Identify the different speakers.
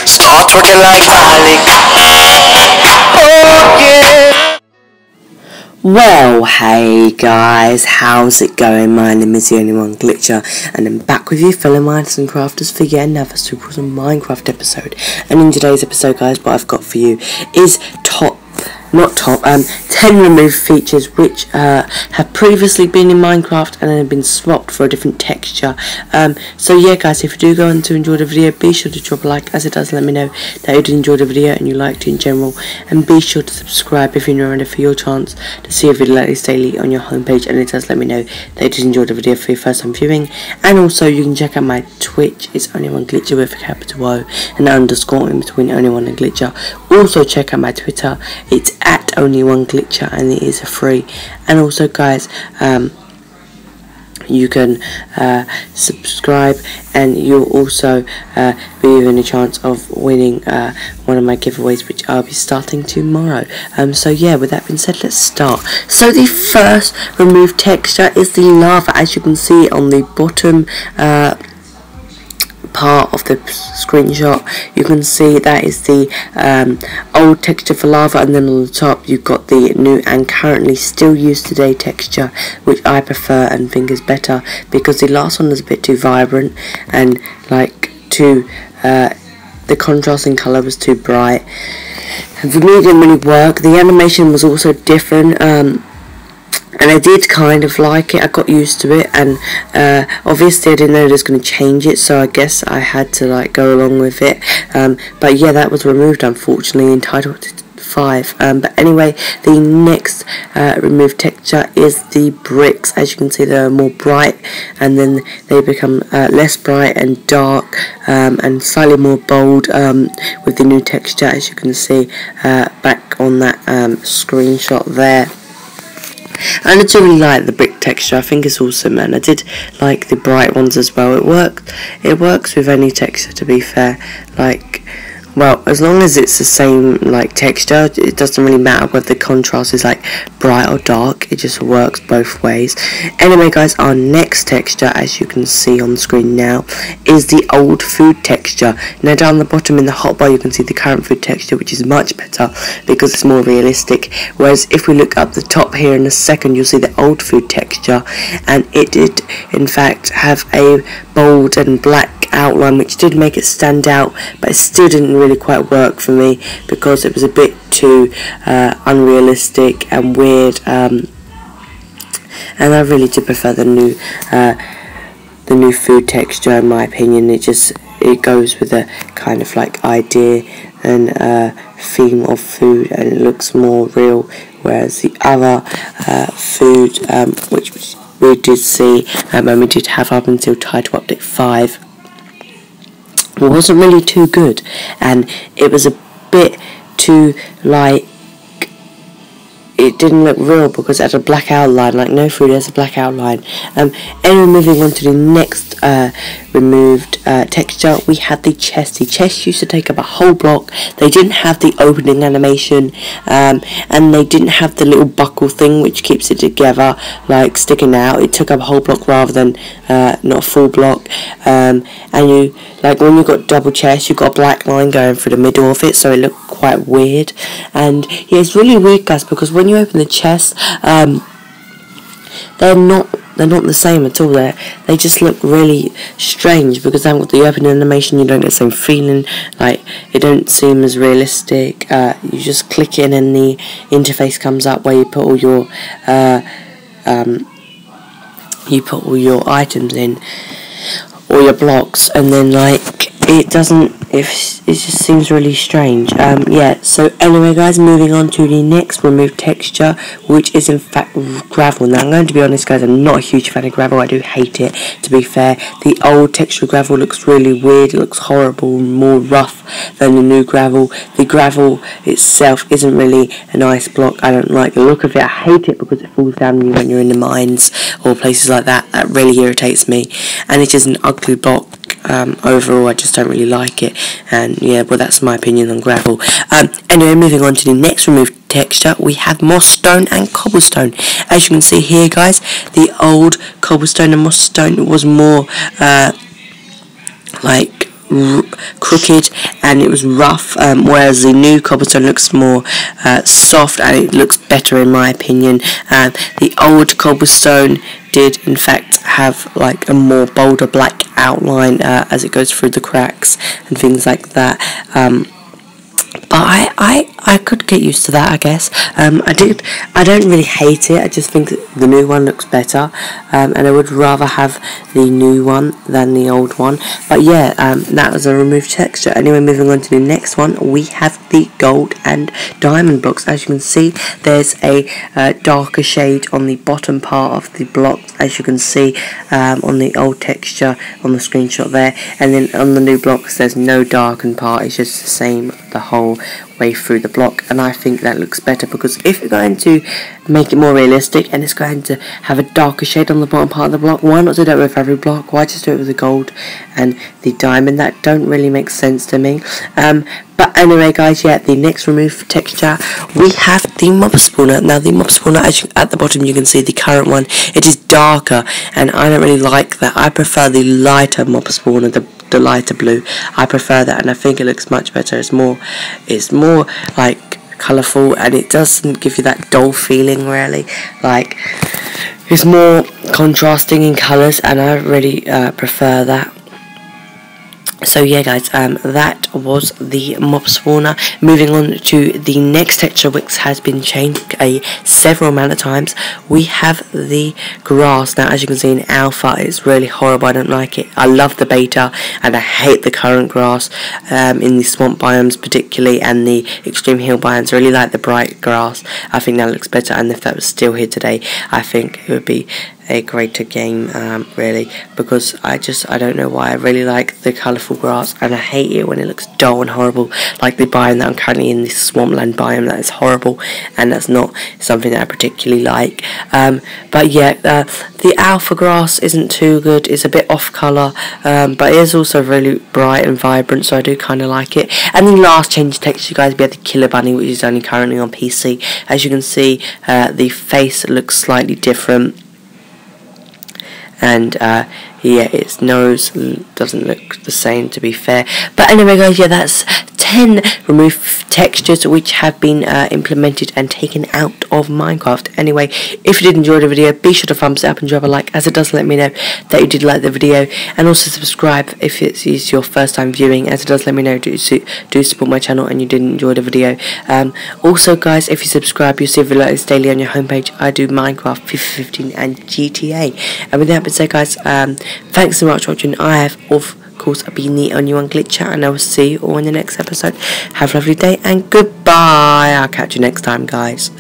Speaker 1: Start talking like Malik. Oh yeah.
Speaker 2: Well, hey guys, how's it going? My name is the Only One Glitcher, and I'm back with you fellow miners and crafters for yet another super awesome Minecraft episode. And in today's episode, guys, what I've got for you is 10 removed features which have previously been in Minecraft and then have been swapped for a different texture. So yeah guys, if you do go on to enjoy the video, be sure to drop a like, as it does let me know that you did enjoy the video and you liked it in general, and be sure to subscribe if you're not ready for your chance to see a video like this daily on your homepage, and it does let me know that you did enjoy the video for your first time viewing. And also you can check out my Twitch, it's Only One Glitcher with a capital O and an underscore in between Only One and Glitcher. Also check out my Twitter, it's at Only One Glitcher, and it is free. And also guys, you can subscribe and you'll also be given a chance of winning one of my giveaways, which I'll be starting tomorrow. So yeah, with that being said, let's start. So the first removed texture is the lava. As you can see on the bottom part of the screenshot, you can see that is the old texture for lava, and then on the top you've got the new and currently still used today texture, which I prefer and think is better, because the last one was a bit too vibrant and like too the contrast in colour was too bright, and for me it didn't really work. The animation was also different, and I did kind of like it. I got used to it, and obviously I didn't know it was going to change it, so I guess I had to like go along with it. But yeah, that was removed unfortunately in Title 5. But anyway, the next removed texture is the bricks. As you can see, they're more bright, and then they become less bright and dark, and slightly more bold with the new texture, as you can see back on that screenshot there. And I do really like the brick texture. I think it's awesome, and I did like the bright ones as well. It works with any texture, to be fair. Like, well, as long as it's the same like texture, it doesn't really matter whether the contrast is like bright or dark. It just works both ways. Anyway guys, our next texture, as you can see on the screen now, is the old food texture. Now down the bottom in the hotbar you can see the current food texture, which is much better because it's more realistic, whereas if we look up the top here in a second, you'll see the old food texture, and it did in fact have a bold and black outline, which did make it stand out, but it still didn't really quite work for me because it was a bit too unrealistic and weird, and I really do prefer the new food texture. In my opinion, it goes with a kind of like idea and theme of food, and it looks more real, whereas the other food which we did see and we did have up until Title Update 5, it wasn't really too good, and it was a bit too like, it didn't look real because it had a black outline. Like no food has a black outline. Anyway, moving on to the next removed texture, we had the chest. The chest used to take up a whole block. They didn't have the opening animation, and they didn't have the little buckle thing which keeps it together, like sticking out. It took up a whole block rather than not a full block. And you, like when you got double chest, you got a black line going through the middle of it, so it looked quite weird. And yeah, it's really weird guys, because when you open the chest, they're not the same at all. They just look really strange because they haven't got the open animation. You don't get the same feeling, like it don't seem as realistic. You just click in and the interface comes up where you put all your items in, all your blocks, and then like it just seems really strange. Yeah, so anyway guys, moving on to the next removed texture, which is in fact gravel. Now I'm going to be honest guys, I'm not a huge fan of gravel. I do hate it, to be fair. The old texture gravel looks really weird, it looks horrible, more rough than the new gravel. The gravel itself isn't really a nice block. I don't like the look of it. I hate it because it falls down on you when you're in the mines or places like that. That really irritates me, and it's just an ugly block. Overall I just don't really like it, and yeah, well that's my opinion on gravel. Anyway, moving on to the next removed texture, we have moss stone and cobblestone. As you can see here guys, the old cobblestone and moss stone was more like crooked and it was rough, whereas the new cobblestone looks more soft and it looks better in my opinion. The old cobblestone did in fact have like a more bolder black outline as it goes through the cracks and things like that. But I could get used to that, I guess. I don't really hate it. I just think the new one looks better, and I would rather have the new one than the old one. But yeah, that was a removed texture. Anyway, moving on to the next one, we have the gold and diamond blocks. As you can see, there's a darker shade on the bottom part of the block, as you can see on the old texture on the screenshot there, and then on the new blocks there's no darkened part, it's just the same the whole way through the block, and I think that looks better, because if you're going to make it more realistic and it's going to have a darker shade on the bottom part of the block, why not do that with every block? Why just do it with the gold and the diamond? That don't really make sense to me. But anyway guys, yeah, the next remove texture, we have the mob spawner. Now the mob spawner, as you, at the bottom you can see the current one, it is darker, and I don't really like that. I prefer the lighter mob spawner, the lighter blue. I prefer that, and I think it looks much better. It's more like colourful, and it doesn't give you that dull feeling really. Like, it's more contrasting in colours, and I really prefer that. So yeah guys, that was the mob spawner. Moving on to the next texture, which has been changed several amount of times, we have the grass. Now as you can see in alpha, it's really horrible. I don't like it. I love the beta and I hate the current grass in the swamp biomes particularly, and the extreme hill biomes. I really like the bright grass. I think that looks better, and if that was still here today, I think it would be a greater game really, because I don't know why. I really like the colourful grass, and I hate it when it looks dull and horrible, like the biome that I'm currently in, this swampland biome. That is horrible, and that's not something that I particularly like. But yeah, the alpha grass isn't too good. It's a bit off colour, but it is also really bright and vibrant, so I do kind of like it. And the last change texture, guys, we have the killer bunny, which is only currently on PC. As you can see, the face looks slightly different, and yeah, its nose doesn't look the same, to be fair. But anyway guys, yeah, that's 10 remove textures which have been implemented and taken out of Minecraft. Anyway, if you did enjoy the video, be sure to thumbs it up and drop a like, as it does let me know that you did like the video, and also subscribe if it is your first time viewing, as it does let me know do support my channel and you did enjoy the video. Also guys, if you subscribe, you'll see videos daily on your homepage. I do Minecraft, FIFA 15 and GTA. And with that being said guys, thanks so much for watching. I have of course been the only one Glitcher, and I will see you all in the next episode. Have a lovely day and goodbye. I'll catch you next time guys.